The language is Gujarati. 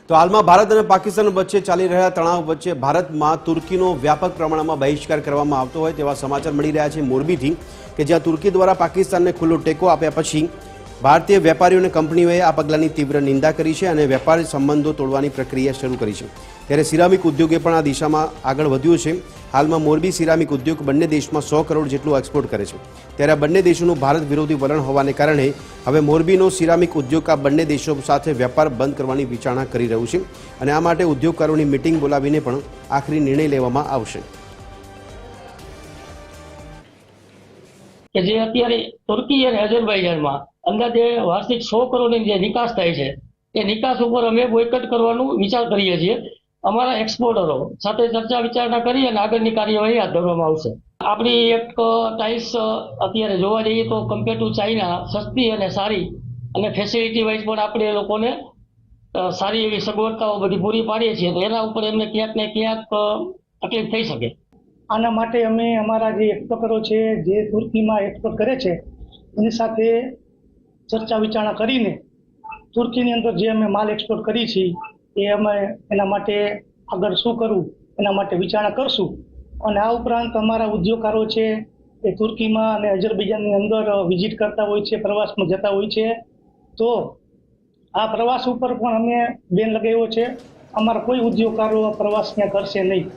તો હાલમાં ભારત અને પાકિસ્તાન વચ્ચે ચાલી રહ્યા તણાવ વચ્ચે ભારતમાં તુર્કીનો વ્યાપક પ્રમાણમાં બહિષ્કાર કરવામાં આવતો હોય તેવા સમાચાર મળી રહ્યા છે મોરબીથી કે જ્યાં તુર્કી દ્વારા પાકિસ્તાનને ખુલ્લો ટેકો આપ્યા પછી ભારતીય વેપારીઓ અને કંપનીઓએ આ પગલાંની તીવ્ર નિંદા કરી છે અને વેપાર સંબંધો તોડવાની પ્રક્રિયા શરૂ કરી છે। ત્યારે સિરામિક ઉદ્યોગે પણ આ દિશામાં આગળ વધ્યું છે। હાલમાં મોરબી સિરામિક ઉદ્યોગ બંને દેશમાં 100 કરોડ જેટલું એક્સપોર્ટ કરે છે। ત્યારે આ બંને દેશોનું ભારત વિરોધી વલણ હોવાને કારણે હવે મોરબીનો સિરામિક ઉદ્યોગ આ બંને દેશો સાથે વેપાર બંધ કરવાની વિચારણા કરી રહ્યું છે અને આ માટે ઉદ્યોગકારોની મીટિંગ બોલાવીને પણ આખરી નિર્ણય લેવામાં આવશે। કે જે અત્યારે તુર્કી અને અઝરબાઈજાનમાં અંદાજે વાર્ષિક 100 કરોડની જે નિકાસ થાય છે એ નિકાસ ઉપર અમે બોયકટ કરવાનું વિચાર કરીએ છીએ। અમારા એક્સપોર્ટરો સાથે ચર્ચા વિચારણા કરી અને આગળની કાર્યવાહી હાથ ધરવામાં આવશે। આપણી એક ટાઇલ્સ અત્યારે જોવા જઈએ તો કમ્પેર ટુ ચાઇના સસ્તી અને સારી અને ફેસિલિટી વાઇઝ પણ આપણે લોકોને સારી એવી સગવડતાઓ બધી પૂરી પાડીએ છીએ, તો એના ઉપર એમને ક્યાંક ને ક્યાંક તકલીફ થઈ શકે। આના માટે અમે અમારા જે એક્સપોર્ટરો છે જે તુર્કીમાં એક્સપોર્ટ કરે છે એની સાથે ચર્ચા વિચારણા કરીને તુર્કીની અંદર જે અમે માલ એક્સપોર્ટ કરી છીએ એ અમે એના માટે આગળ શું કરવું એના માટે વિચારણા કરશું। અને આ ઉપરાંત અમારા ઉદ્યોગકારો છે એ તુર્કીમાં અને અઝરબૈજાનની અંદર વિઝિટ કરતા હોય છે, પ્રવાસમાં જતા હોય છે, તો આ પ્રવાસ ઉપર પણ અમે બેન લગાવ્યો છે। અમારા કોઈ ઉદ્યોગકારો પ્રવાસ ત્યાં કરશે નહીં।